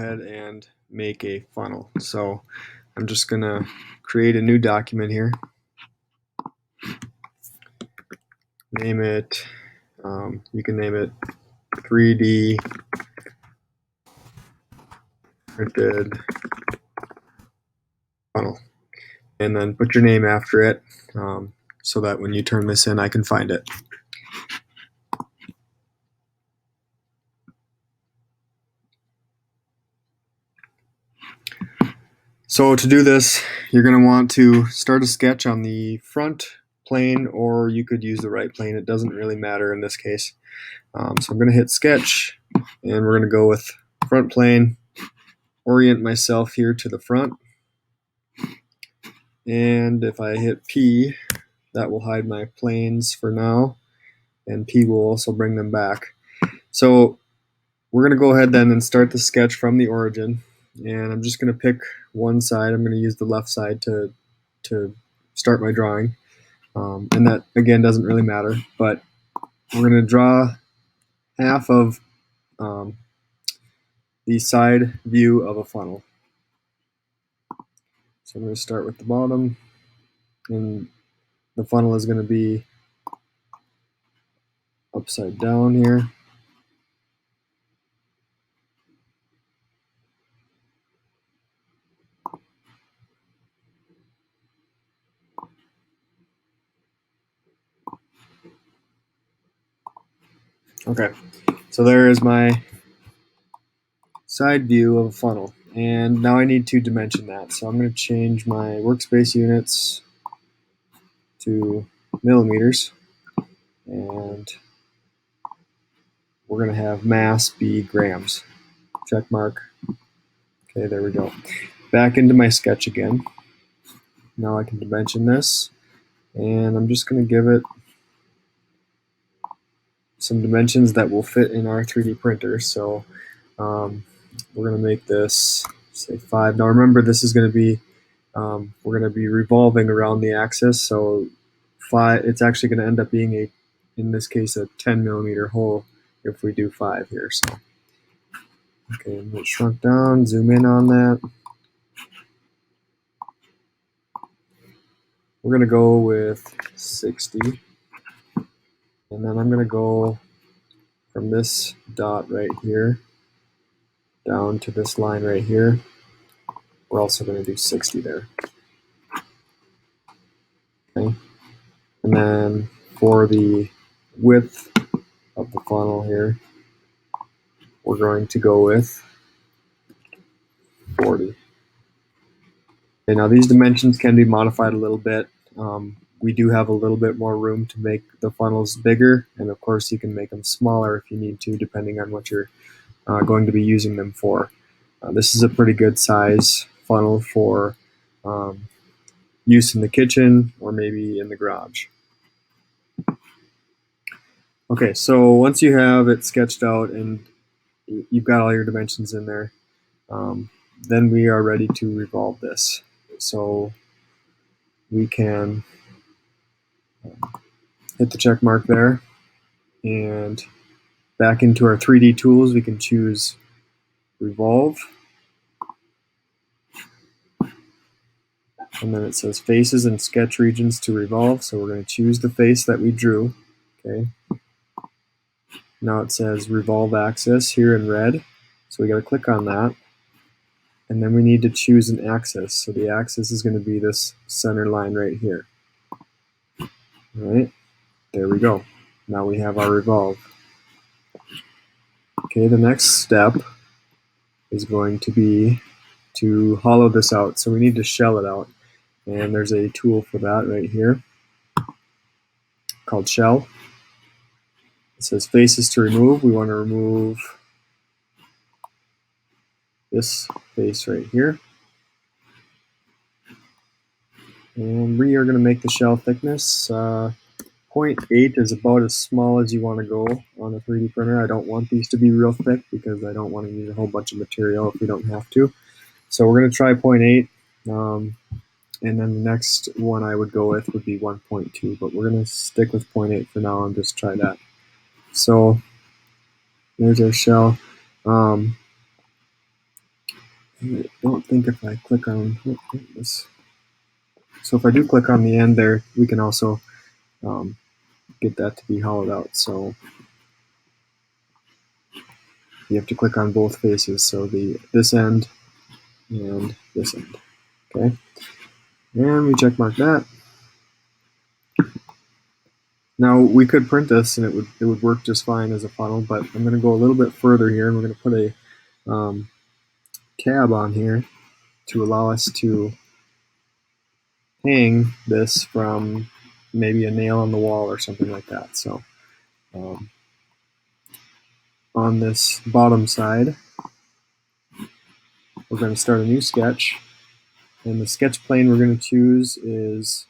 ahead and make a funnel. So I'm just going to create a new document here. Name it, you can name it 3D printed funnel. And then put your name after it so that when you turn this in, I can find it. So to do this, you're going to want to start a sketch on the front plane, or you could use the right plane. It doesn't really matter in this case. So I'm going to hit sketch, and we're going to go with front plane, orient myself here to the front, and if I hit P, that will hide my planes for now, and P will also bring them back. So we're going to go ahead then and start the sketch from the origin, and I'm just going to pick one side. I'm going to use the left side to start my drawing, and that again doesn't really matter, but we're going to draw half of the side view of a funnel. So I'm going to start with the bottom, and the funnel is going to be upside down here. Okay, so there is my side view of a funnel, and now I need to dimension that. So I'm going to change my workspace units to millimeters, and we're going to have mass be grams. Check mark. Okay, there we go. Back into my sketch again. Now I can dimension this, and I'm just going to give it some dimensions that will fit in our 3D printer. So we're going to make this, say, 5. Now remember, this is going to be, we're going to be revolving around the axis, so 5, it's actually going to end up being in this case, a 10 millimeter hole if we do 5 here. So, okay, I'm going to shrunk down, zoom in on that. We're going to go with 60. And then I'm going to go from this dot right here down to this line right here. We're also going to do 60 there. Okay. And then for the width of the funnel here, we're going to go with 40. Okay, now these dimensions can be modified a little bit. We do have a little bit more room to make the funnels bigger, and of course you can make them smaller if you need to, depending on what you're going to be using them for. This is a pretty good size funnel for use in the kitchen or maybe in the garage. Okay, so once you have it sketched out and you've got all your dimensions in there, then we are ready to revolve this. So we can hit the check mark there, and back into our 3D tools we can choose revolve, and then it says faces and sketch regions to revolve, so we're going to choose the face that we drew. Okay. Now it says revolve axis here in red, so we got to click on that, and then we need to choose an axis. So the axis is going to be this center line right here. All right, there we go. Now we have our revolve. Okay, the next step is going to be to hollow this out. So we need to shell it out, and there's a tool for that right here called shell. It says faces to remove. We want to remove this face right here. And we are going to make the shell thickness 0.8 is about as small as you want to go on a 3D printer. I don't want these to be real thick because I don't want to use a whole bunch of material if we don't have to. So we're going to try 0.8, and then the next one I would go with would be 1.2, but we're going to stick with 0.8 for now and just try that. So there's our shell. I don't think if I click on this. So if I do click on the end there, we can also get that to be hollowed out. So you have to click on both faces. So this end and this end. Okay. And we check mark that. Now we could print this and it would work just fine as a funnel, but I'm going to go a little bit further here and we're going to put a tab on here to allow us to hang this from maybe a nail on the wall or something like that. So on this bottom side, we're going to start a new sketch, and the sketch plane we're going to choose is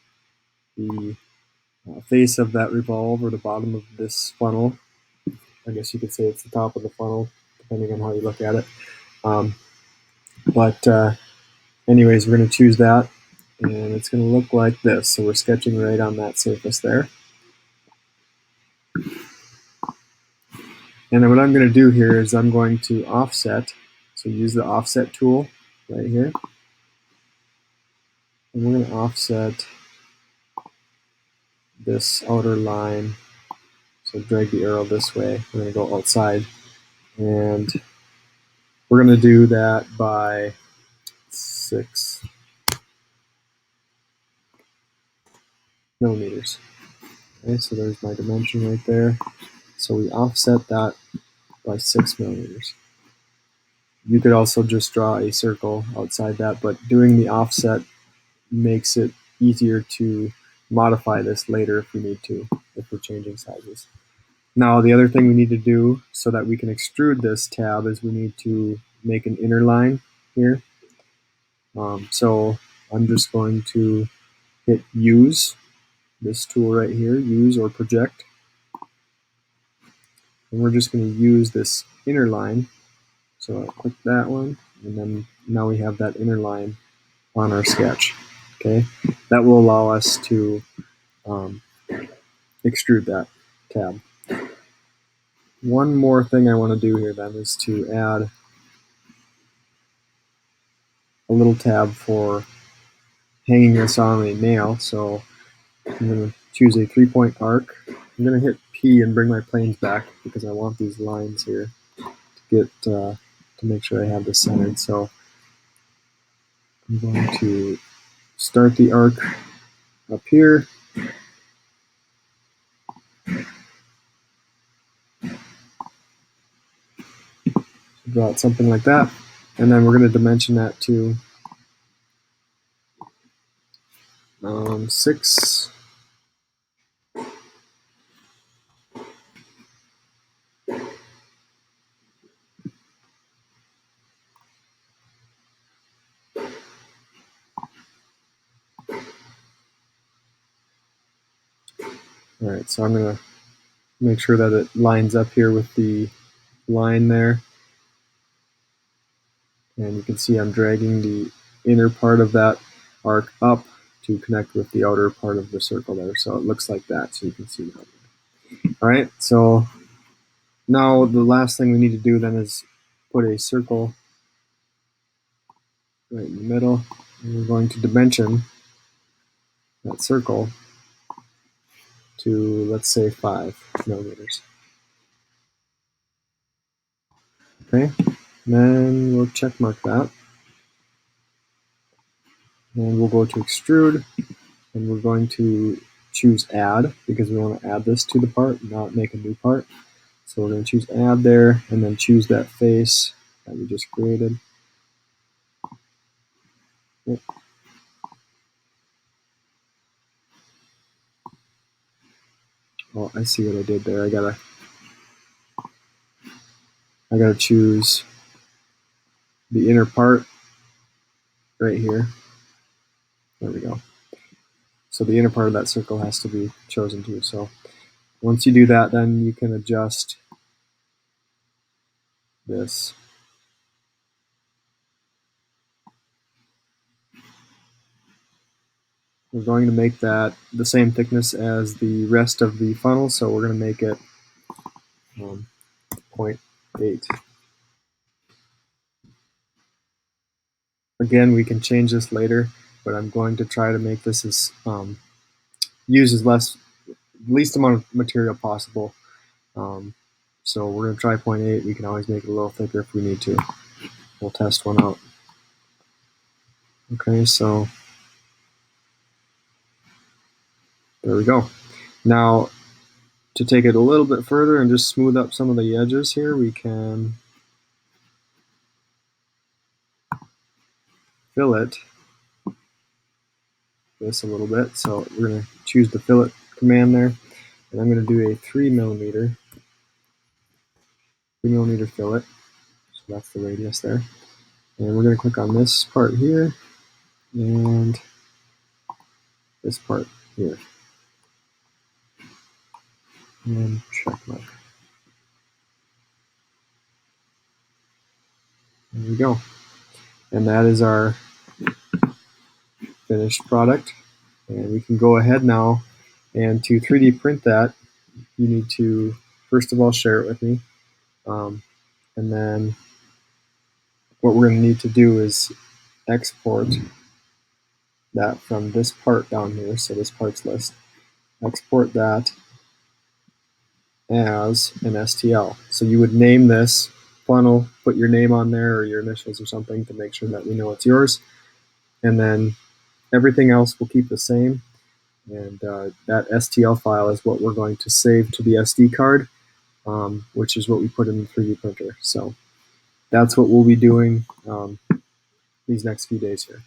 the face of that revolve, or the bottom of this funnel. I guess you could say it's the top of the funnel, depending on how you look at it. But anyways, we're going to choose that, and it's going to look like this. So we're sketching right on that surface there. And then what I'm going to do here is I'm going to offset. So use the offset tool right here. And we're going to offset this outer line. So drag the arrow this way. We're going to go outside. And we're going to do that by 6 millimeters. Okay, so there's my dimension right there. So we offset that by 6 millimeters. You could also just draw a circle outside that, but doing the offset makes it easier to modify this later if we need to, if we're changing sizes. Now, the other thing we need to do so that we can extrude this tab is we need to make an inner line here. So I'm just going to hit use, this tool right here, use or project. And we're just going to use this inner line. So I'll click that one, and then now we have that inner line on our sketch. Okay, that will allow us to extrude that tab. One more thing I want to do here then is to add a little tab for hanging this on a nail. So I'm going to choose a 3-point arc. I'm going to hit P and bring my planes back because I want these lines here to get to make sure I have this centered. So I'm going to start the arc up here. Draw it something like that, and then we're going to dimension that to 6. All right, so I'm going to make sure that it lines up here with the line there. And you can see I'm dragging the inner part of that arc up to connect with the outer part of the circle there. So it looks like that, so you can see that. All right, so now the last thing we need to do then is put a circle right in the middle. And we're going to dimension that circle to, let's say, 5 millimeters. Okay, then we'll check mark that. And we'll go to extrude, and we're going to choose add because we want to add this to the part, not make a new part. So we're going to choose add there, and then choose that face that we just created. Yep. Oh, I see what I did there. I gotta choose the inner part right here. There we go. So the inner part of that circle has to be chosen too. So once you do that, then you can adjust this. We're going to make that the same thickness as the rest of the funnel, so we're going to make it 0.8. Again, we can change this later, but I'm going to try to make this as use as least amount of material possible. So we're going to try 0.8. We can always make it a little thicker if we need to. We'll test one out. Okay, so there we go. Now, to take it a little bit further and just smooth up some of the edges here, we can fillet this a little bit. So we're going to choose the fillet command there, and I'm going to do a 3mm fillet. So that's the radius there. And we're going to click on this part here and this part here. And check mark. There we go. And that is our finished product. And we can go ahead now, and to 3D print that, you need to first of all share it with me. And then what we're going to need to do is export that from this part down here, so this parts list. Export that as an STL. So you would name this funnel, put your name on there or your initials or something to make sure that we know it's yours. And then everything else will keep the same. And that STL file is what we're going to save to the SD card, which is what we put in the 3D printer. So that's what we'll be doing these next few days here.